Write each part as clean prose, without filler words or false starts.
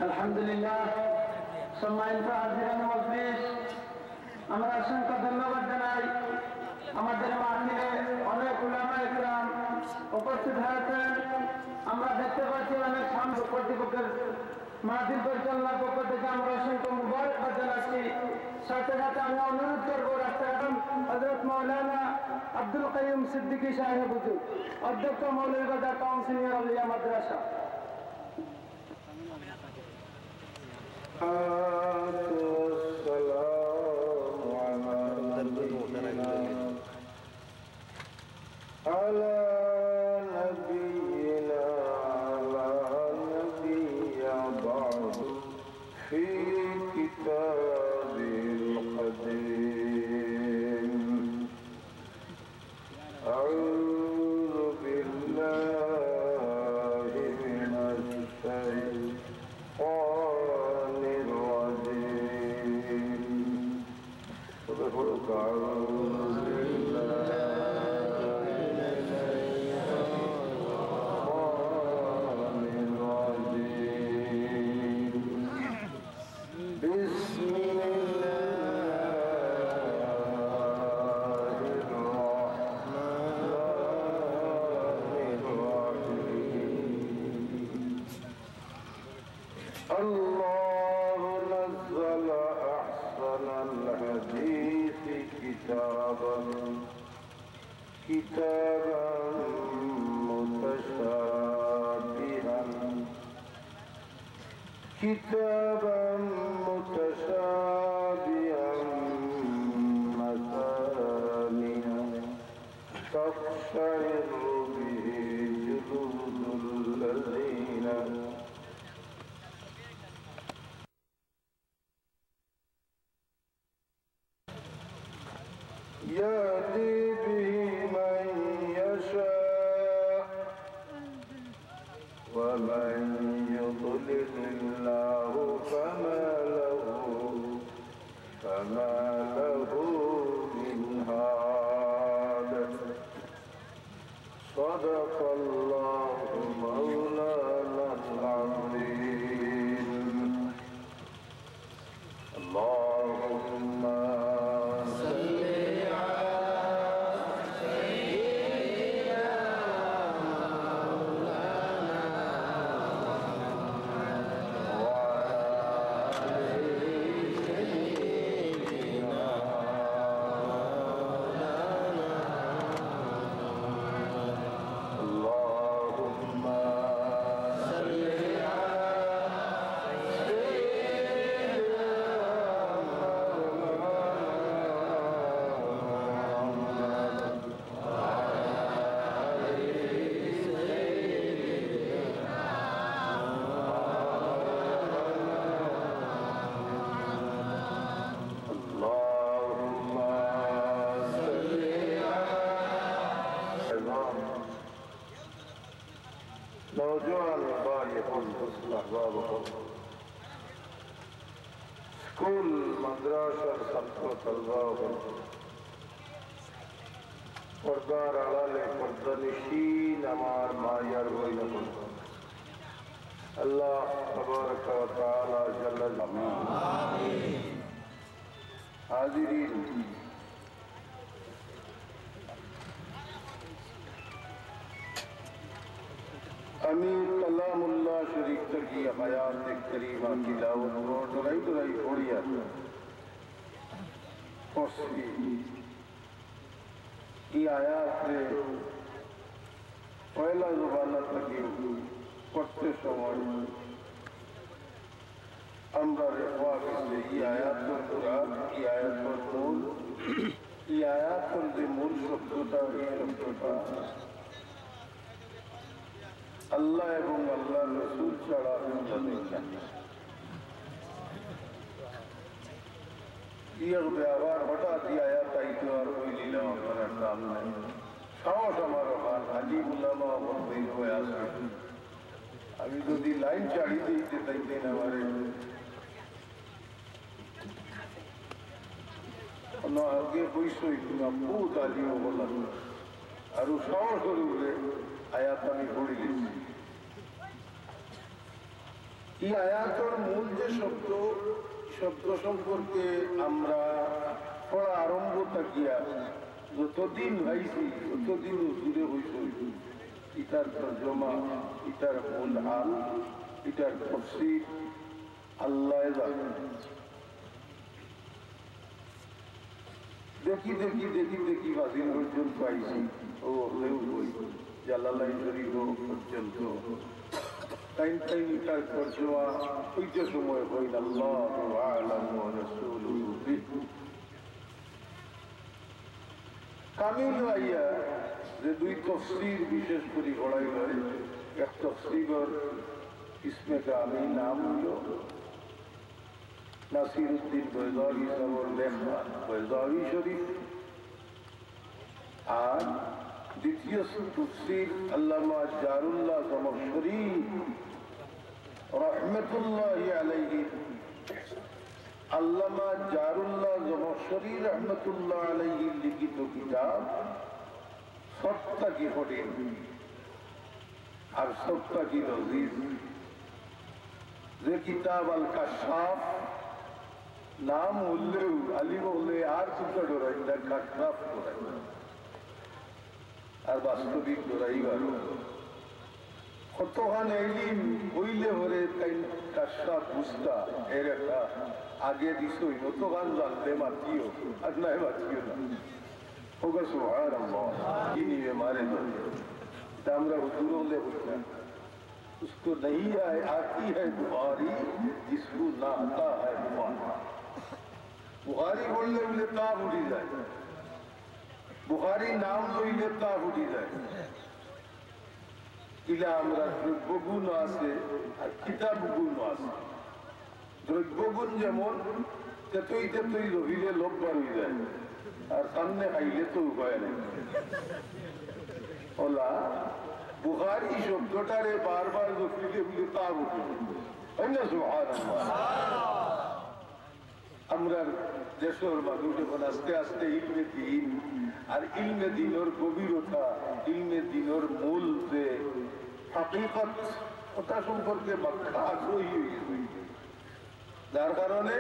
আলহামদুলিল্লাহ। সম্মানিত হাজিরান মজলিস, আমরা অসংখ্য ধন্যবাদ জানাই। আমাদের মাহফিলে অনেক উলামা ইকরাম উপস্থিত হয়েছেন। আমরা দেখতে পাচ্ছি অনেক সামনে কর্তৃপক্ষের মাহফিল পরিচালনার পক্ষ থেকে আমরা অসংখ্য মুবারকবাদ জানাচ্ছি। সাথে সাথে আমরা অনুরোধ করবো রাস্তাঘাট হযরত মাওলানা আব্দুল কাইয়ুম সিদ্দিকী সাহেব হুজুর, অধ্যক্ষ মৌলভীবাজার টাউন সিনিয়র আলিয়া মাদ্রাসা। كتابا متشابها مثانيا تقشعر به جلود الذين يهدي به من يشاء ومن يضلل الله فما له من هاد. صدق الله مولانا العظيم. اللهم صل على سيدنا مولانا وعلى آل سيدنا مولانا. اللهم صل नौजवान स्कूल मद्रासार छात्र तलबा पर्दार आड़ाले पर्दानिशीन आमार मायार बहिन अल्लाह तबारक व तआला जल्ल आमीन। हाजिरीन, अमीर कलामुल्लाह शरीफ की हयात करीमा की दावत डराई डराई पढ़िया आयात খোলা জবানা থাকি করতে সময় আমরা রেখা গেছে এই আয়াতের মুরাদ, এই আয়াতের মূল, এই আয়াতের যে মূল শব্দটা, এই শব্দটা আল্লাহ এবং আল্লাহ রসুল ছাড়া আবার হঠাৎ এই আয়াত আইতে আর ওই নিলাম আপনার সামনে সাহস আমার হাজি উল্লামা বের হয়ে আসবে। আমি যদি লাইন চাড়ি দিতে চাইতেন আমার আগে বৈষয়িক বহুত আলিও বললাম আর সাহস করে উঠে আয়াত আমি পড়ে গেছি। এই আয়াতের মূল যে শব্দ, শব্দ সম্পর্কে আমরা পড়া আরম্ভ থাকিয়া যতদিন ভাইছি ততদিন দূরে হইছে ইটার তর্জমা, ইটার মূল হাল, ইটার তাফসীর আল্লাহ জানেন। দেখি দেখি দেখি দেখি বাজিল পর্যন্ত পাইছি ও হলেও বই জালালাই শরীফ পর্যন্ত টাইম টাইম ইটার তর্জমা ওইটা সময় হইল আল্লাহু আ'লামু ওয়া রাসূলুহু বিহি কামিল আইয়া যে দুই তফসির বিশেষ করে গড়াই হয়। এক তফসির ইসমে কামি নাম হল নাসিরউদ্দিন বৈজাবি সাহেবের লেখা বৈজাবি শরীফ, আর দ্বিতীয় তফসির আল্লামা জারুল্লাহ জমশরী রহমতুল্লাহি আলাইহি, আল্লামা জারুল্লাহ জমশরী রহমতুল্লাহ আলাইহি লিখিত কিতাব সত্তা কি ফটিন আর সত্তা কি লজিজ, যে কিতাব আল কাশাফ নাম উল্লেও আলী বললে আর কিছু ডরাই না, কাশাফ ডরাই আর বাস্তবিক ডরাইবার কতখান এলিম হইলে হরে তাই কাশাফ বুঝতা এর একটা আগে দিছই কতখান জানলে মাতিও আর নাই মাতিও না होगा सुभान अल्लाह इन्हीं में मारे दामरा हुजूरों ने बोला उसको नहीं आती है बुखारी जिसको ना आता है बुखारी बोलने बोले ताप उठी जाए, बुखारी नाम लইলে ताप उठी जाए। ইলা আমরা দ্রব্যগুণ আছে আর কিতাবগুণ আছে। দ্রব্যগুণ যেমন তেতই তেতই রহিলে লোভ বার হয়ে যায় আর সামনে খাইলে তো উপায় নেই। ওলা বুখারী শব্দটারে বারবার জফিলে বলে তা উঠে সুবহানাল্লাহ। আমরা দেশের মানুষ এখন আস্তে আস্তে ইলমে দিন আর ইলমে দিনের গভীরতা, ইলমে দিনের মূল যে হাকিকত ওটা সম্পর্কে ব্যাখ্যা আগ্রহী হয়ে গেছে, যার কারণে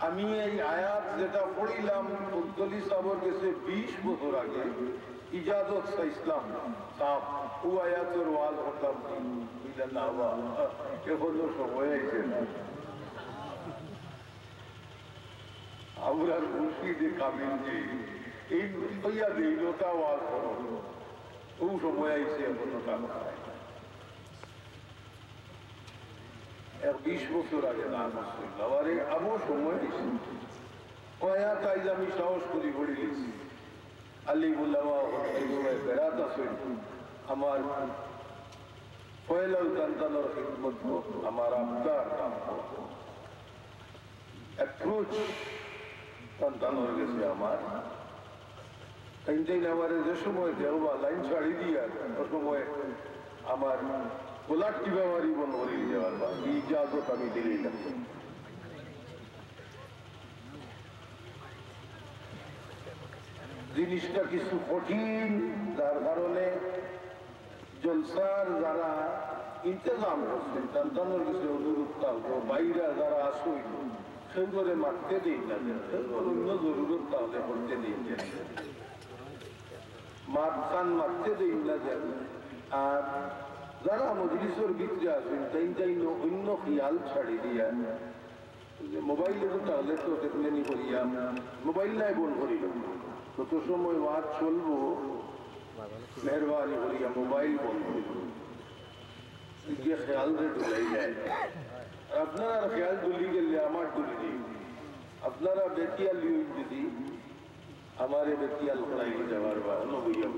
আমি এই আয়াত যেটা পড়িলাম মুফতি সাহেবের কাছে 20 বছর আগে ইজাজত ইসলাম সাহেব ও আয়াতের ওয়াজ করতাম বুঝলেন না, এখনো সময় আছে না। আমরা মুর্শিদে কামিল জি এই হইয়া দিলতা ওয়াজ করো ও সময় আইছে এখনো কাম হয় 20 বছর আগে না আবারে আবু সময় কয়া তাই আমি সাহস করি পড়ে গেছি আলী বুল্লামা বেড়াত আছে আমার পয়লাল কান্তানোর খিদমত আমার আবদার অ্যাপ্রোচ কান্তানোর গেছে আমার তাই আমার যে সময় দেওয়া লাইন ছাড়ি দিয়া ও সময় আমার গোলাপটি ব্যবহারই বন্ধ করে দেওয়ার বা ইজাজত আমি দিলাম। জিনিসটা কিছু কঠিন, যার কারণে জলসার যারা ইন্তজাম করছেন তাদের কাছে অনুরোধ থাকবো বাইরা যারা আসুই সেগুলো মারতে দিই না, অন্য জরুরত তাহলে করতে দিই মাঠ খান মারতে দিই না যেন। আর যারা মজলিসের ভিতরে আছেন তাই অন্য খেয়াল ছাড়ি দিয়া মোবাইলে তো তাহলে তো দেখলেনি করিয়া মোবাইল নাই বল করিল তত সময় ওয়াজ চলবো মেহরবানি করিয়া মোবাইল বন্ধ গিয়ে খেয়াল রে ডুলাই যায় আপনারা খেয়াল ডুলি গেলে আমার ডুলি নেই আপনারা বেতিয়াল যদি আমারে বেতিয়াল করাই যাওয়ার বা অন্য হইয়া